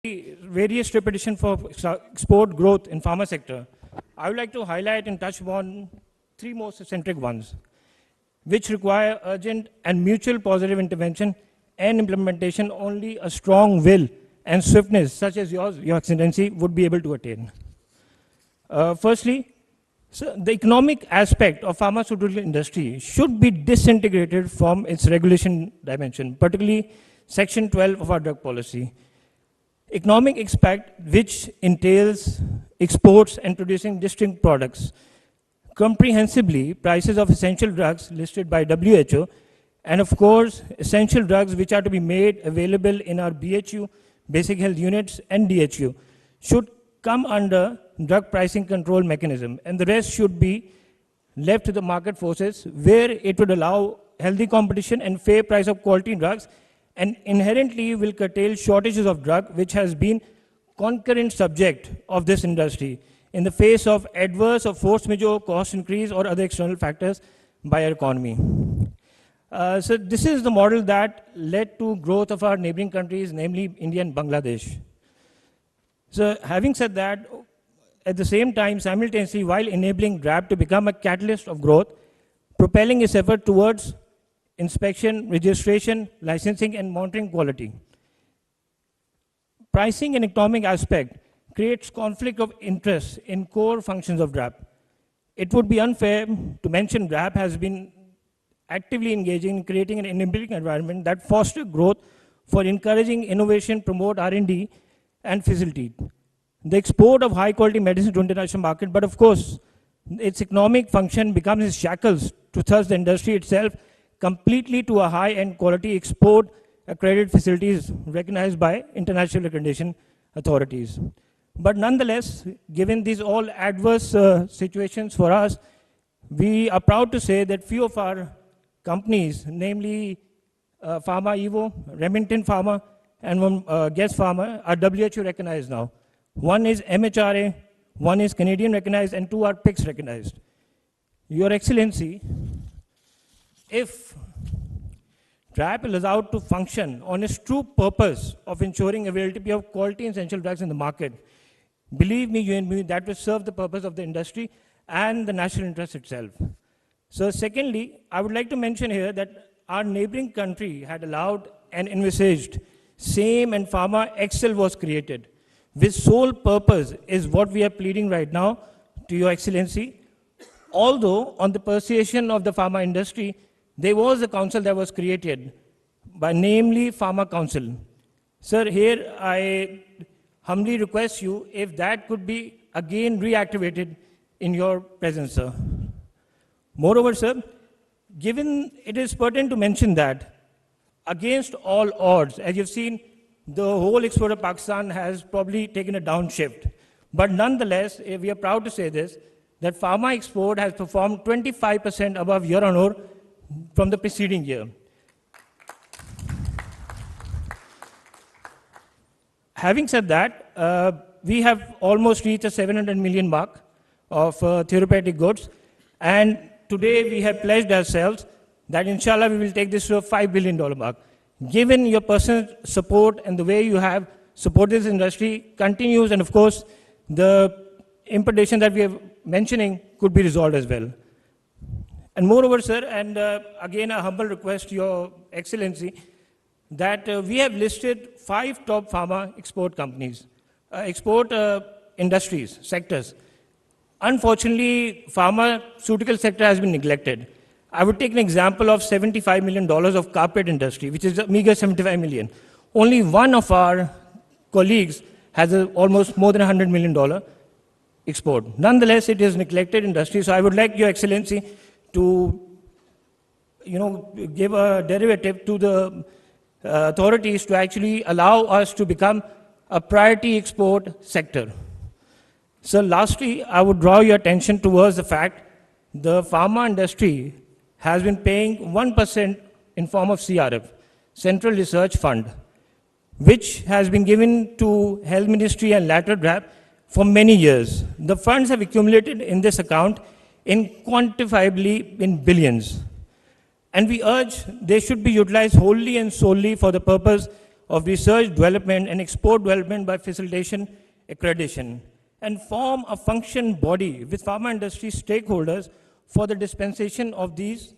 various repetition for export growth in pharma sector, I would like to highlight and touch upon three most centric ones, which require urgent and mutual positive intervention and implementation only a strong will and swiftness such as yours, Your Excellency, would be able to attain. Firstly, so the economic aspect of pharmaceutical industry should be disintegrated from its regulation dimension, particularly Section 12 of our drug policy. Economic aspect, which entails exports and producing distinct products, comprehensively prices of essential drugs listed by WHO, and of course, essential drugs which are to be made available in our BHU, basic health units, and DHU, should come under drug pricing control mechanism, and the rest should be left to the market forces, where it would allow healthy competition and fair price of quality drugs, and inherently will curtail shortages of drug, which has been concurrent subject of this industry in the face of adverse or force majeure cost increase or other external factors by our economy. So this is the model that led to growth of our neighboring countries, namely India and Bangladesh. So having said that, at the same time, simultaneously, while enabling DRAP to become a catalyst of growth, propelling its effort towards inspection, registration, licensing, and monitoring quality. Pricing and economic aspect creates conflict of interest in core functions of DRAP. It would be unfair to mention DRAP has been actively engaging in creating an enabling environment that fosters growth for encouraging innovation, promote R&D, and facilitate the export of high-quality medicine to international market. But of course, its economic function becomes its shackles to thrust the industry itself completely to a high-end quality export accredited facilities recognized by international accreditation authorities. But nonetheless, given these all adverse situations for us, we are proud to say that few of our companies, namely Pharma Evo, Remington Pharma, and Guess Pharma, are WHO recognized now. One is MHRA, one is Canadian recognized, and two are PICS recognized. Your Excellency, if DRAP is allowed to function on its true purpose of ensuring availability of quality and essential drugs in the market, believe me, you and me, that will serve the purpose of the industry and the national interest itself. So secondly, I would like to mention here that our neighboring country had allowed and envisaged SAME and Pharma Excel was created, which sole purpose is what we are pleading right now to Your Excellency. Although on the persuasion of the pharma industry, there was a council that was created by namely Pharma Council. Sir, here I humbly request you if that could be again reactivated in your presence, sir. Moreover, sir, given it is pertinent to mention that against all odds, as you've seen, the whole export of Pakistan has probably taken a downshift. But nonetheless, we are proud to say this, that pharma export has performed 25% above year-on-year from the preceding year. Having said that, we have almost reached a 700 million mark of therapeutic goods, and today we have pledged ourselves that inshallah we will take this to a $5 billion mark. Given your personal support and the way you have supported this industry continues, and of course the implication that we are mentioning could be resolved as well. And moreover, sir, and again a humble request to Your Excellency, that we have listed 5 top pharma export companies, industries, sectors. Unfortunately, pharmaceutical sector has been neglected. I would take an example of $75 million of carpet industry, which is a meager 75 million. Only one of our colleagues has almost more than $100 million export. Nonetheless, it is neglected industry. So I would like Your Excellency to, give a derivative to the authorities to actually allow us to become a priority export sector. So lastly, I would draw your attention towards the fact the pharma industry has been paying 1% in form of CRF, Central Research Fund, which has been given to Health Ministry and lateral DRAP for many years. The funds have accumulated in this account in quantifiably in billions. And we urge they should be utilized wholly and solely for the purpose of research, development, and export development by facilitation accreditation, and form a function body with pharma industry stakeholders for the dispensation of these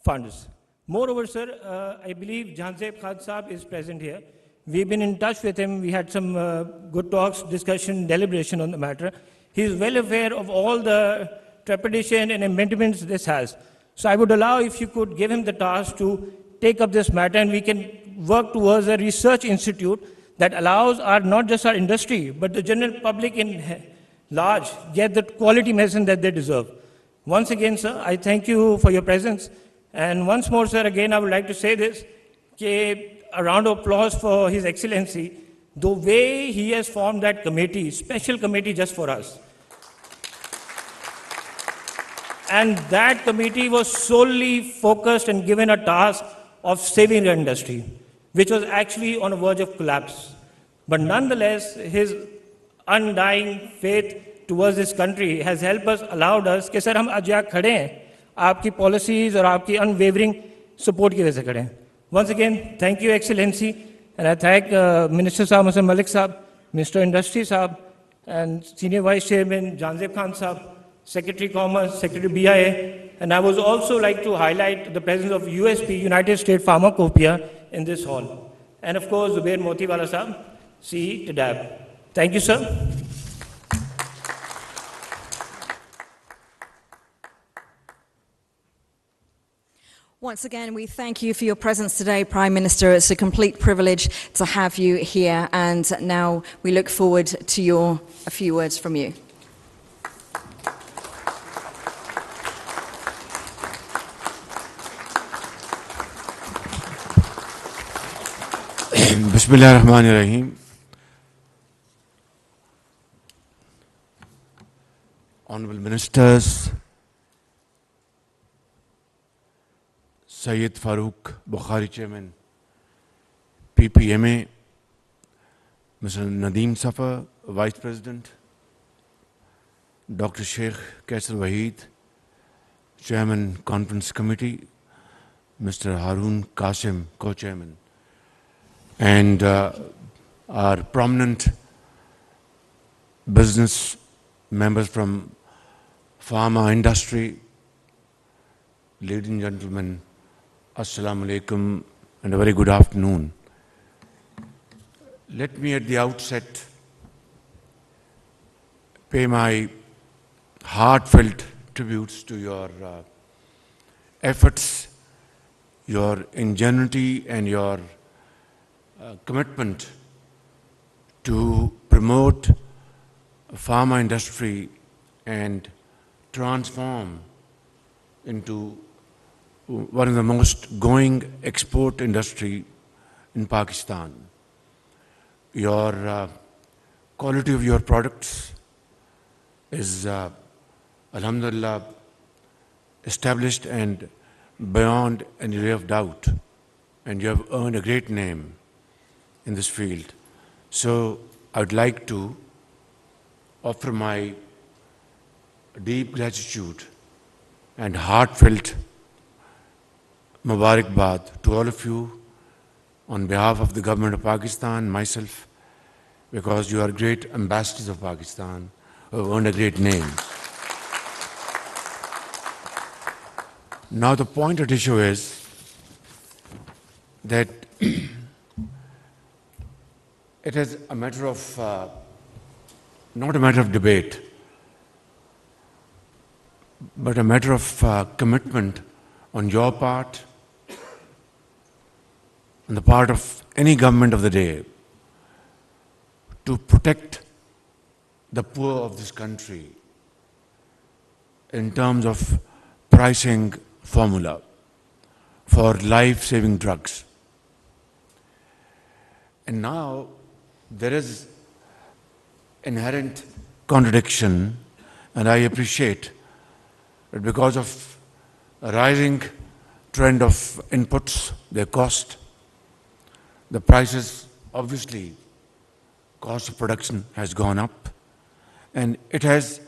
funds. Moreover, sir, I believe Janzeb Khan Saab is present here. We've been in touch with him. We had some good talks, discussion, deliberation on the matter. He's well aware of all the trepidation and impediments this has. So I would allow if you could give him the task to take up this matter, and we can work towards a research institute that allows not just our industry, but the general public in large get the quality medicine that they deserve. Once again, sir, I thank you for your presence. And once more, sir, again, I would like to say this, a round of applause for His Excellency, the way he has formed that committee, special committee just for us. And that committee was solely focused and given a task of saving the industry, which was actually on the verge of collapse. But nonetheless, his undying faith towards this country has helped us, allowed us, कि sir हम आज यहाँ खड़े हैं, आपकी policies और आपकी unwavering support की वजह से खड़े हैं. Once again, thank you, Excellency, and I thank Minister Saab, Mr. Malik Saab, Minister Industry Saab, and Senior Vice Chairman Janzeb Khan Saab, Secretary Commerce, Secretary BIA, and I would also like to highlight the presence of USP, United States Pharmacopoeia, in this hall. And of course, Zubair Motiwala Saab, CE TDAB. Thank you, sir. Once again, we thank you for your presence today, Prime Minister. It's a complete privilege to have you here, and now we look forward to a few words from you. Bismillahirrahmanirrahim. Honorable Ministers, Sayyid Farooq Bukhari Chairman, PPMA, Mr. Nadeem Safar, Vice President, Dr. Sheikh Kaisar Waheed, Chairman Conference Committee, Mr. Harun Qasim, Co-Chairman, and our prominent business members from pharma industry, ladies and gentlemen, Assalamu alaikum and a very good afternoon. Let me at the outset pay my heartfelt tributes to your efforts, your ingenuity and your commitment to promote pharma industry and transform into one of the most going export industry in Pakistan. Your quality of your products is, alhamdulillah, established and beyond any ray of doubt, and you have earned a great name in this field. So I would like to offer my deep gratitude and heartfelt Mubarakbad to all of you on behalf of the government of Pakistan, myself, because you are great ambassadors of Pakistan who have earned a great name. Now the point at issue is that it is a matter of, not a matter of debate, but a matter of commitment on your part, on the part of any government of the day, to protect the poor of this country in terms of pricing formula for life-saving drugs. And now there is inherent contradiction, and I appreciate that because of a rising trend of inputs, their cost, the prices, obviously, cost of production has gone up, and it has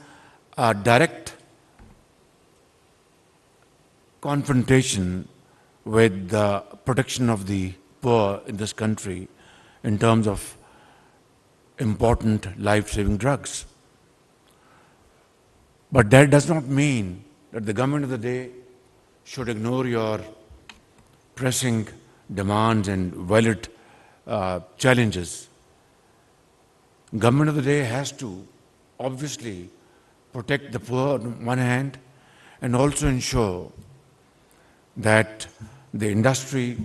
a direct confrontation with the protection of the poor in this country, in terms of important life-saving drugs. But that does not mean that the government of the day should ignore your pressing demands and valid challenges. Government of the day has to obviously protect the poor on one hand and also ensure that the industry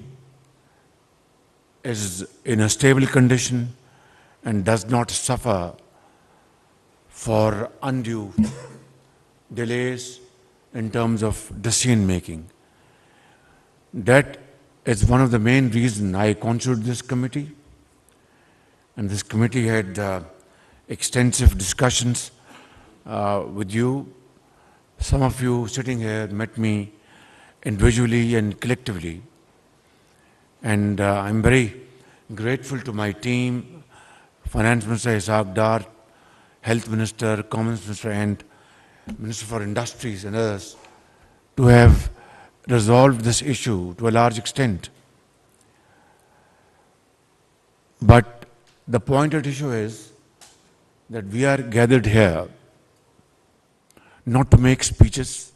is in a stable condition and does not suffer for undue delays in terms of decision making. That is one of the main reasons I constituted this committee. And this committee had extensive discussions with you. Some of you sitting here met me individually and collectively. And I'm very grateful to my team, Finance Minister Ishaq Dar, Health Minister, Commerce Minister, and Minister for Industries and others, to have resolved this issue to a large extent. But the point at issue is that we are gathered here not to make speeches,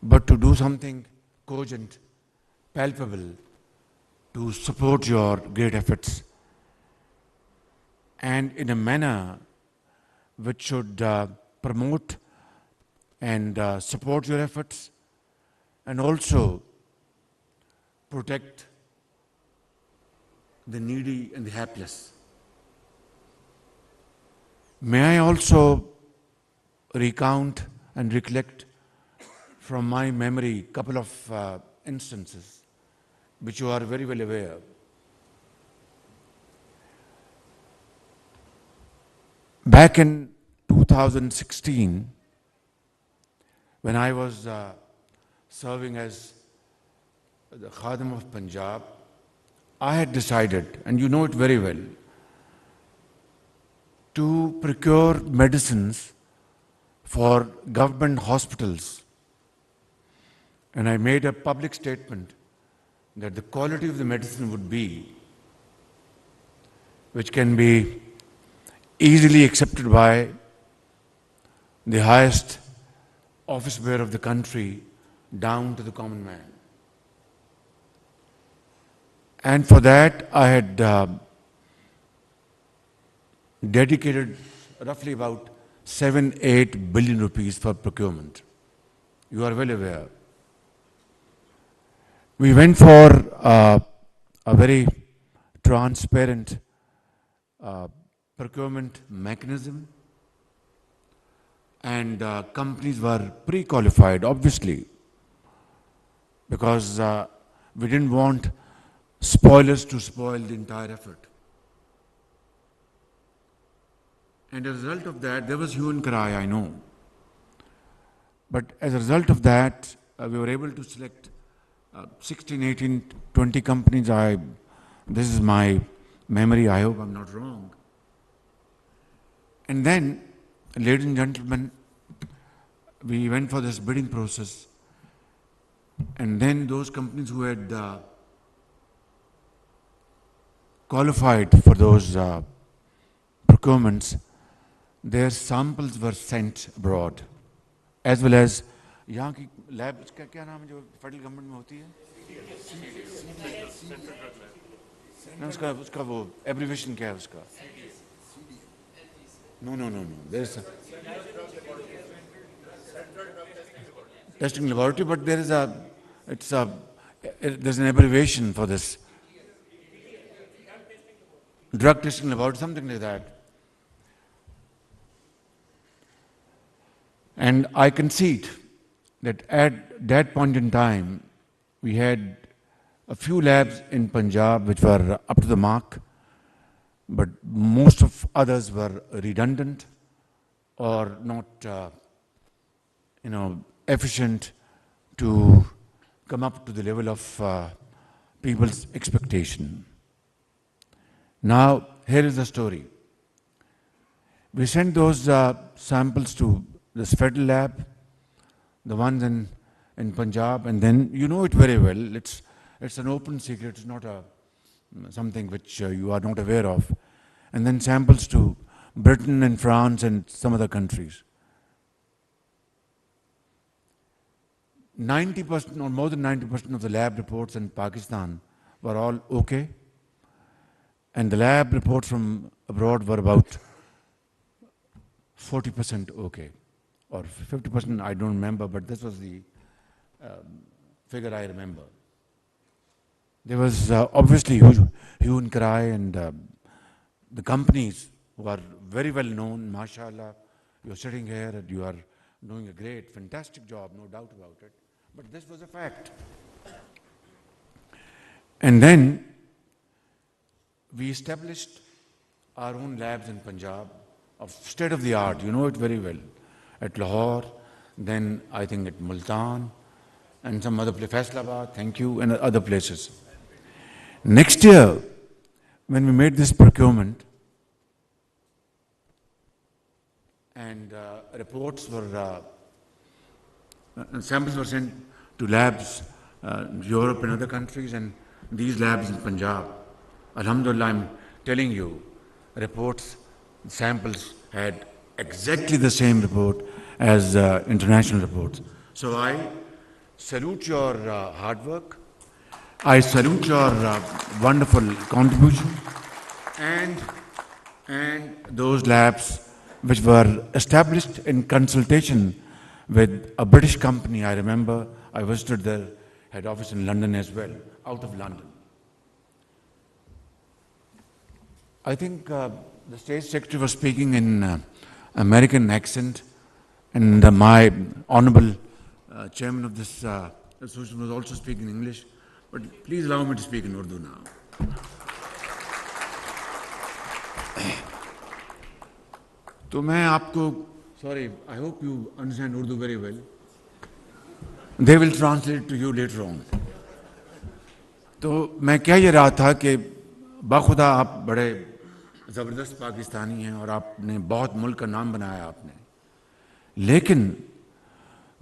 but to do something cogent, palpable, to support your great efforts, and in a manner which should promote and support your efforts and also protect the needy and the helpless. May I also recount and recollect from my memory a couple of instances which you are very well aware of. Back in 2016, when I was serving as the Khadim of Punjab, I had decided, and you know it very well, to procure medicines for government hospitals. And I made a public statement that the quality of the medicine would be which can be easily accepted by the highest office bearer of the country down to the common man. And for that, I had dedicated roughly about 7-8 billion rupees for procurement. You are well aware. We went for a very transparent procurement mechanism, and companies were pre-qualified, obviously, because we didn't want spoilers to spoil the entire effort. And as a result of that, there was hue and cry, I know. But as a result of that, we were able to select 16, 18, 20 companies. This is my memory, I hope I'm not wrong. And then, ladies and gentlemen, we went for this bidding process. And then those companies who had qualified for those procurements, their samples were sent abroad, as well as यहाँ की lab का क्या नाम है जो federal government में होती है? ना उसका वो एब्रिविएशन क्या है उसका? No. There's a testing laboratory, but there's an abbreviation for this. Drug testing laboratory, something like that. And I concede that at that point in time, we had a few labs in Punjab which were up to the mark, but most of others were redundant or not, efficient to come up to the level of people's expectation. Now, here is the story. We sent those samples to this federal lab, the ones in Punjab, and then you know it very well. It's an open secret. It's not a something which you are not aware of, and then samples to Britain and France and some other countries. 90% or more than 90% of the lab reports in Pakistan were all okay, and the lab reports from abroad were about 40% okay, or 50%, I don't remember, but this was the figure I remember. There was obviously hue and cry, and the companies who are very well known, mashallah, you're sitting here and you are doing a great, fantastic job, no doubt about it. But this was a fact. And then we established our own labs in Punjab of state of the art, you know it very well, at Lahore, then I think at Multan, and some other place, Faisalabad, thank you, and other places. Next year, when we made this procurement, and reports were, samples were sent to labs, Europe and other countries, and these labs in Punjab, alhamdulillah, I'm telling you, reports, samples had exactly the same report as international reports. So I salute your hard work. I salute your wonderful contribution, and those labs which were established in consultation with a British company. I remember I visited their head office in London as well, out of London. I think the State Secretary was speaking in American accent, and my honorable chairman of this association was also speaking English. But please allow me to speak in Urdu now. تو میں آپ کو, sorry, I hope you understand Urdu very well. They will translate to you later on. تو میں کہہ یہ رہا تھا کہ باخدا آپ بڑے زبردست پاکستانی ہیں اور آپ نے بہت ملک کا نام بنایا آپ نے, لیکن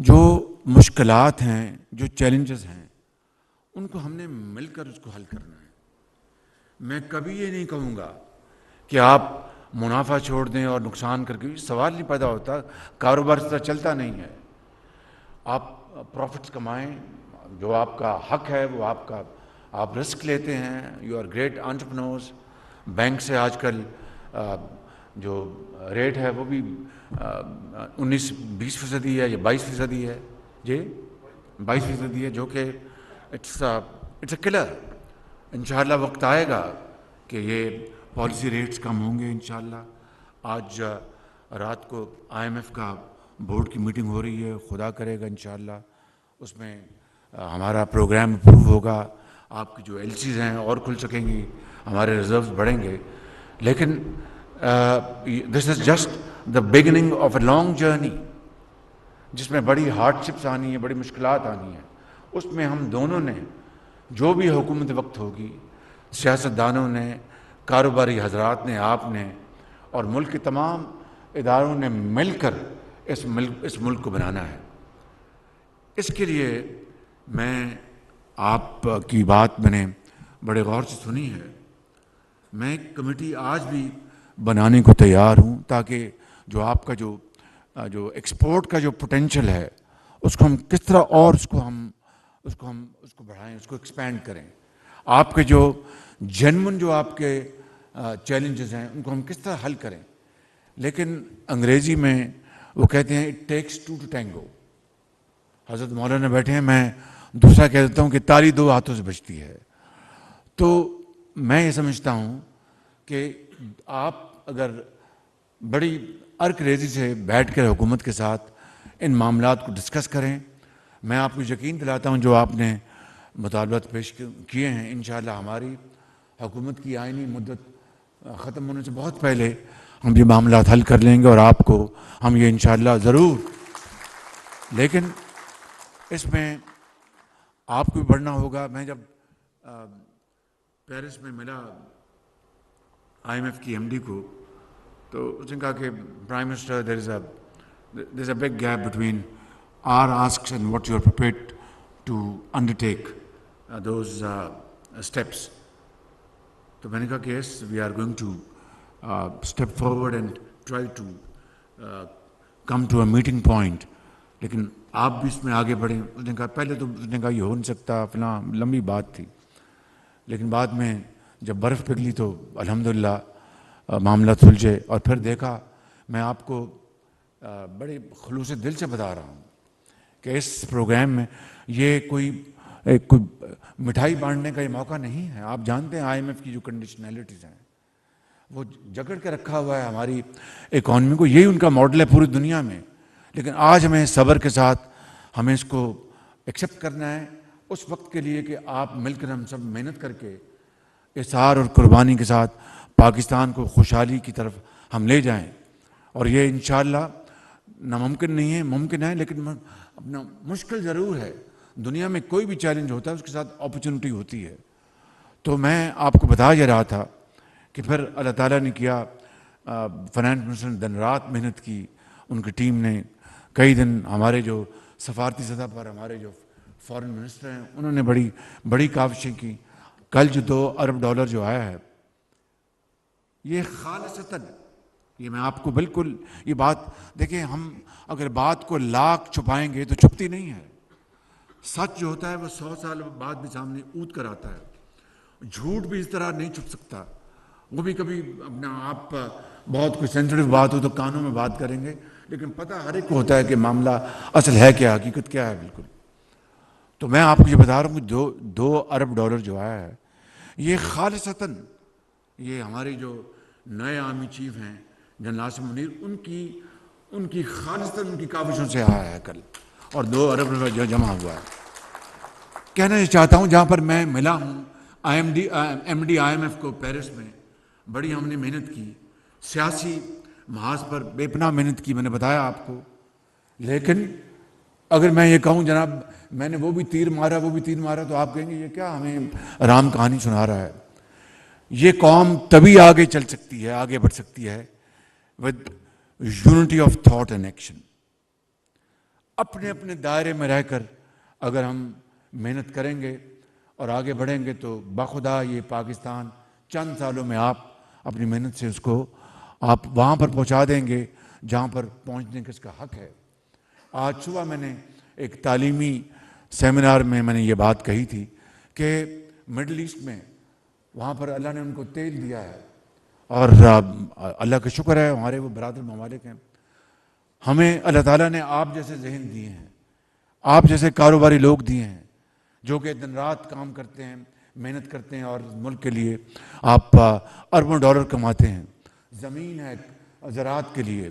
جو مشکلات ہیں, جو چیلنجز ہیں, ان کو ہم نے مل کر اس کو حل کرنا ہے. میں کبھی یہ نہیں کہوں گا کہ آپ منافع چھوڑ دیں اور نقصان کر کے, سوال نہیں پیدا ہوتا, کاروبار اس طرح چلتا نہیں ہے. آپ پروفٹس کمائیں, جو آپ کا حق ہے وہ آپ رسک لیتے ہیں, you are great entrepreneurs. Bank سے آج کل جو ریٹ ہے وہ بھی 19-20% ہے یا 22% ہے, جی 22% ہے, جو کہ اٹس اے کلر. انشاءاللہ وقت آئے گا کہ یہ پالیسی ریٹس کم ہوں گے انشاءاللہ. آج رات کو IMF کا بورڈ کی میٹنگ ہو رہی ہے, خدا کرے گا انشاءاللہ اس میں ہمارا پروگرام اپروو ہوگا, آپ کی جو LCs ہیں اور کھل سکیں گی, ہمارے ریزروز بڑھیں گے. لیکن this is just the beginning of a long journey, جس میں بڑی ہارڈ شپس آنی ہیں, بڑی مشکلات آنی ہیں. اس میں ہم دونوں نے, جو بھی حکومت وقت ہوگی, سیاستدانوں نے, کاروباری حضرات نے, آپ نے, اور ملک کے تمام اداروں نے مل کر اس ملک کو بنانا ہے. اس کے لیے میں آپ کی بات میں نے بڑے غور سے سنی ہے. میں ایک کمیٹی آج بھی بنانے کو تیار ہوں, تاکہ جو آپ کا جو ایکسپورٹ کا جو پوٹینشیل ہے اس کو ہم کس طرح اور اس کو بڑھائیں, اس کو ایکسپینڈ کریں. آپ کے جو جینون جو آپ کے چیلنجز ہیں ان کو ہم کس طرح حل کریں. لیکن انگریزی میں وہ کہتے ہیں it takes to to tango. حضرت مولانا بیٹھے ہیں, میں دوسرا کہہ دیتا ہوں کہ تالی دو ہاتھوں سے بجتی ہے. تو میں یہ سمجھتا ہوں کہ آپ اگر بڑی ارک ریزی سے بیٹھ کر حکومت کے ساتھ ان معاملات کو ڈسکس کریں, میں آپ کو یقین دلاتا ہوں جو آپ نے مطالبات پیش کیے ہیں, انشاءاللہ ہماری حکومت کی آئینی مدت ختم ہونے سے بہت پہلے ہم یہ معاملات حل کر لیں گے, اور آپ کو ہم یہ انشاءاللہ ضرور. لیکن اس میں آپ کو بھی بڑھنا ہوگا. میں جب پیرس میں ملا IMF کی MD کو, تو اس نے کہا کہ prime minister, there is a big gap between our asks and what you are prepared to undertake those steps. تو میں نے کہا کہ yes we are going to step forward and try to come to a meeting point, لیکن آپ بھی اس میں آگے بڑھیں. اس نے کہا پہلے تو اس نے کہا یہ ہو نہیں سکتا، فلاں لمبی بات تھی، لیکن بعد میں جب برف پگھلی تو الحمدللہ معاملہ سلجھے. اور پھر دیکھا، میں آپ کو بڑے خلوص دل سے بتا رہا ہوں کہ اس پروگرام میں یہ کوئی مٹھائی بانٹنے کا یہ موقع نہیں ہے. آپ جانتے ہیں IMF کی جو کنڈیشنلٹیز ہیں وہ جکڑ کے رکھا ہوا ہے ہماری اکانومی کو، یہی ان کا ماڈل ہے پوری دنیا میں. لیکن آج ہمیں صبر کے ساتھ ہمیں اس کو ایکسیپٹ کرنا ہے اس وقت کے لیے کہ آپ مل کر ہم سب محنت کر کے اظہار اور قربانی کے ساتھ پاکستان کو خوشحالی کی طرف ہم لے جائیں. اور یہ انشاءاللہ ناممکن نہیں ہے، ممکن ہے، لیکن اپنا مشکل ضرور ہے. دنیا میں کوئی بھی چیلنج ہوتا ہے اس کے ساتھ اپرچونٹی ہوتی ہے. تو میں آپ کو بتا یہ رہا تھا کہ پھر اللہ تعالیٰ نے کیا، فائنانس منسٹر نے دن رات محنت کی، ان کی ٹیم نے کئی دن، ہمارے جو سفارتی سطح پر ہمارے جو فارن منسٹر ہیں انہوں نے بڑی کاوشیں کی. کل جو $2 ارب جو آیا ہے یہ خالصتاً، یہ میں آپ کو بالکل یہ بات دیکھیں، ہم اگر بات کو لاکھ چھپائیں گے تو چھپتی نہیں ہے. سچ جو ہوتا ہے وہ 100 سال بعد بھی سامنے اونت کر آتا ہے. جھوٹ بھی اس طرح نہیں چھپ سکتا. وہ بھی کبھی اپنا آپ بہت کوئی سینسٹیو بات ہو تو کانوں میں بات کریں گے، لیکن پتہ ہر ایک کو ہوتا ہے کہ معاملہ اصل ہے کیا، حقیقت کیا ہے. بالکل. تو میں آپ کو یہ بتا رہا ہوں کہ $2 ارب جو آیا ہے یہ خالصتاً یہ ہمارے جو نئے آرمی چیف ہیں جنرل عاصم منیر، ان کی خالصتاً ان کی کاوشوں سے آیا ہے کل، اور $2 ارب جو جمع ہوا ہے. کہنا یہ چاہتا ہوں، جہاں پر میں ملا ہوں MD IMF کو پیرس میں، بڑی ہم نے محنت کی، سیاسی محاذ پر بے پناہ محنت کی، میں نے بتایا آپ کو. لیکن اگر میں یہ کہوں جناب میں نے وہ بھی تیر مارا تو آپ کہیں گے یہ کیا ہمیں رام کہانی سنا رہا ہے. یہ قوم تبھی آگے چل سکتی ہے، آگے بڑھ سکتی ہے with unity of thought and action. اپنے اپنے دائرے میں رہ کر اگر ہم محنت کریں گے اور آگے بڑھیں گے تو بخدا یہ پاکستان چند سالوں میں آپ اپنی محنت سے اس کو آپ وہاں پر پہنچا دیں گے جہاں پر پہنچنے کا اس کا حق ہے. آج صبح میں نے ایک تعلیمی سیمینار میں نے یہ بات کہی تھی کہ مڈل ایسٹ میں وہاں پر اللہ نے ان کو تیل دیا ہے، اور اللہ کا شکر ہے ہمارے وہ برادر ممالک ہیں، ہمیں اللہ تعالیٰ نے آپ جیسے ذہن دیے ہیں، آپ جیسے کاروباری لوگ دیے ہیں جو کہ دن رات کام کرتے ہیں، محنت کرتے ہیں اور ملک کے لیے آپ اربوں ڈالر کماتے ہیں. زمین ہے زراعت کے لیے،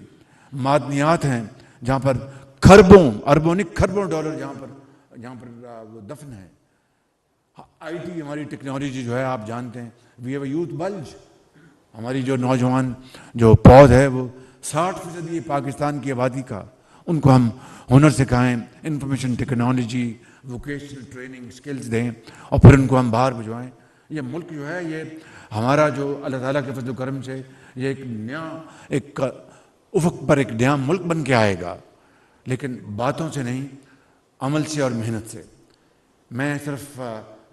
معدنیات ہیں جہاں پر اربوں نہیں کھربوں ڈالر جہاں پر وہ دفن ہے. IT ہماری ٹیکنالوجی جو ہے آپ جانتے ہیں، we have a youth bulge, ہماری جو نوجوان جو پود ہے وہ 60% یہ پاکستان کی آبادی کا، ان کو ہم ہنر سکھائیں، information technology, vocational training skills دیں، اور پھر ان کو ہم باہر بھجوائیں. یہ ملک جو ہے یہ ہمارا جو اللہ تعالیٰ کے فضل و کرم سے یہ ایک نیا ایک افق پر ایک نیا ملک بن کے آئے گا، لیکن باتوں سے نہیں، عمل سے اور محنت سے. میں صرف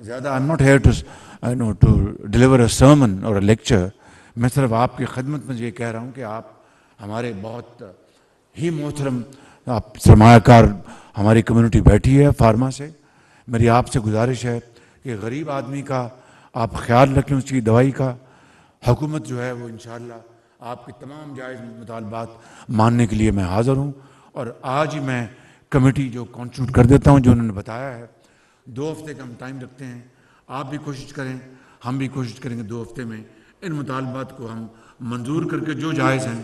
زیادہ I'm not here to deliver a sermon or a lecture. میں صرف آپ کی خدمت میں یہ کہہ رہا ہوں کہ آپ ہمارے بہت ہی محترم آپ سرمایہ کار ہماری کمیونٹی بیٹھی ہے فارما سے. میری آپ سے گزارش ہے کہ غریب آدمی کا آپ خیال رکھیں، اس کی دوائی کا. حکومت جو ہے وہ انشاءاللہ آپ کے تمام جائز مطالبات ماننے کے لیے میں حاضر ہوں. اور آج ہی میں کمیٹی جو کانسٹیٹیوٹ کر دیتا ہوں جو انہوں نے بتایا ہے. 2 ہفتے کا ہم ٹائم رکھتے ہیں، آپ بھی کوشش کریں، ہم بھی کوشش کریں گے 2 ہفتے میں ان مطالبات کو ہم منظور کر کے جو جائز ہیں